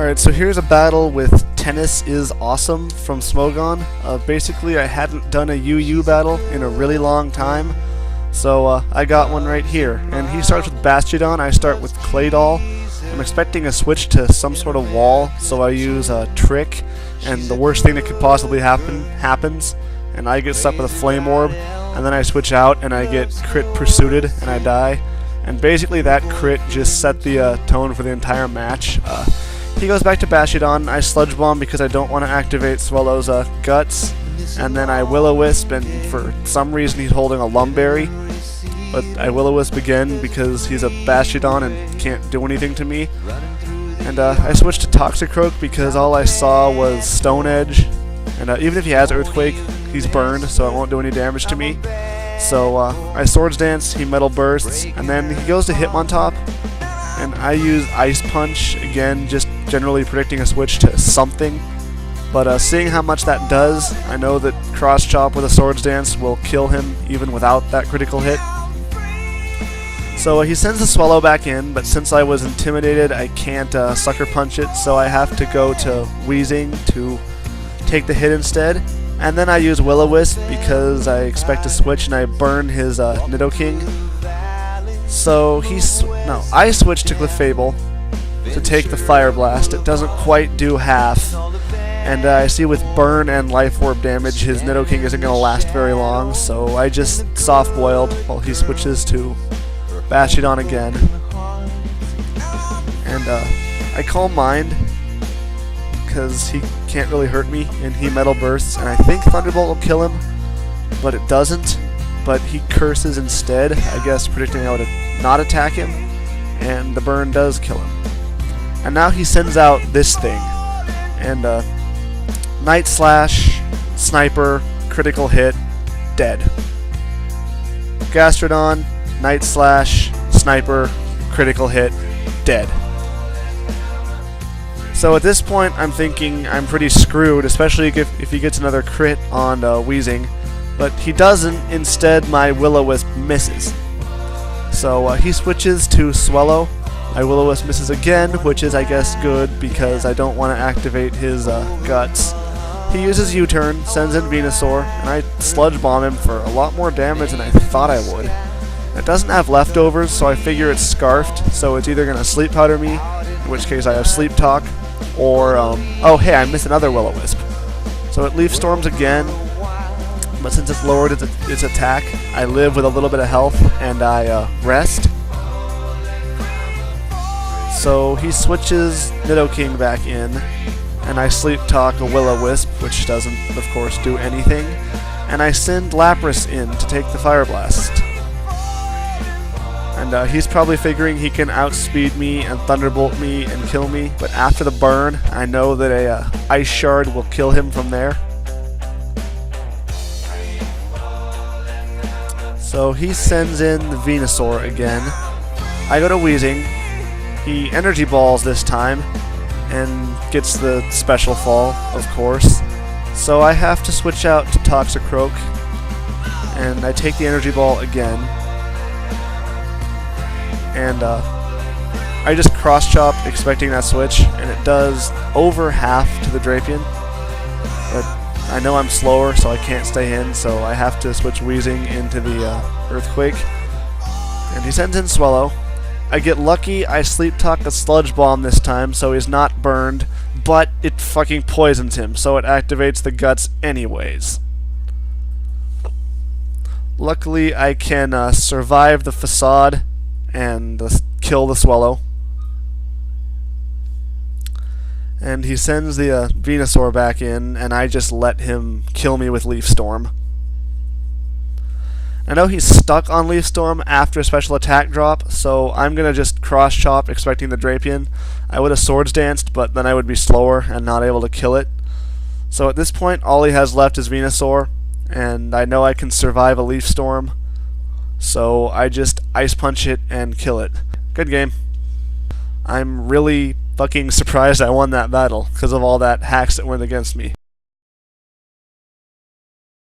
Alright, so here's a battle with Tennis is Awesome from Smogon. Basically, I hadn't done a UU battle in a really long time, so I got one right here. And he starts with Bastiodon, I start with Claydol. I'm expecting a switch to some sort of wall, so I use a Trick, and the worst thing that could possibly happens, and I get stuck with a Flame Orb, and then I switch out and I get crit pursuited and I die. And basically that crit just set the tone for the entire match. He goes back to Bastiodon, I Sludge Bomb because I don't want to activate Swellow's Guts, and then I Will-O-Wisp, and for some reason he's holding a Lumberry, but I Will-O-Wisp again because he's a Bastiodon and can't do anything to me. And I switched to Toxicroak because all I saw was Stone Edge, and even if he has Earthquake, he's burned, so it won't do any damage to me. So I Swords Dance, he Metal Bursts, and then he goes to Hitmontop, and I use Ice Punch, again, just generally predicting a switch to something. But seeing how much that does, I know that Cross Chop with a Swords Dance will kill him even without that critical hit. So he sends the Swellow back in, but since I was intimidated, I can't Sucker Punch it, so I have to go to Wheezing to take the hit instead. And then I use Will-O-Wisp because I expect a switch and I burn his Nidoking. So I switch to Clefable to take the Fire Blast. It doesn't quite do half. And I see with Burn and Life Orb damage, his Nidoking isn't going to last very long, so I just Soft Boiled while he switches to Bastiodon again. And I Calm Mind because he can't really hurt me, and he Metal Bursts, and I think Thunderbolt will kill him, but it doesn't. But he Curses instead, I guess predicting I would not attack him, and the burn does kill him. And now he sends out this thing, and Night Slash, Sniper, critical hit, dead. Gastrodon, Night Slash, Sniper, critical hit, dead. So at this point I'm thinking I'm pretty screwed, especially if he gets another crit on Wheezing. But he doesn't, instead my Will-O-Wisp misses. So he switches to Swellow. My Will-O-Wisp misses again, which is I guess good because I don't want to activate his Guts. He uses U-Turn, sends in Venusaur, and I Sludge Bomb him for a lot more damage than I thought I would. It doesn't have leftovers, so I figure it's Scarfed, so it's either going to Sleep Powder me, in which case I have Sleep Talk, or, oh hey, I missed another Will-O-Wisp. So it Leaf Storms again, but since it's lowered its attack, I live with a little bit of health, and I rest. So he switches Nidoking back in, and I Sleep Talk a Will-O-Wisp, which doesn't, of course, do anything, and I send Lapras in to take the Fire Blast. And he's probably figuring he can outspeed me and Thunderbolt me and kill me, but after the burn, I know that a Ice Shard will kill him from there. So he sends in the Venusaur again. I go to Wheezing. He Energy Balls this time and gets the Special Fall, of course. So I have to switch out to Toxicroak, and I take the Energy Ball again. And I just Cross Chop expecting that switch, and it does over half to the Drapion. But I know I'm slower, so I can't stay in, so I have to switch Wheezing into the Earthquake. And he sends in Swellow. I get lucky, I Sleep Talk a Sludge Bomb this time, so he's not burned, but it fucking poisons him, so it activates the Guts anyways. Luckily, I can survive the Facade and kill the Swellow. And he sends the Venusaur back in, and I just let him kill me with Leaf Storm. I know he's stuck on Leaf Storm after a special attack drop, so I'm going to just Cross Chop expecting the Drapion. I would have Swords Danced, but then I would be slower and not able to kill it. So at this point, all he has left is Venusaur, and I know I can survive a Leaf Storm. So I just Ice Punch it and kill it. Good game. I'm really fucking surprised I won that battle because of all that hacks that went against me.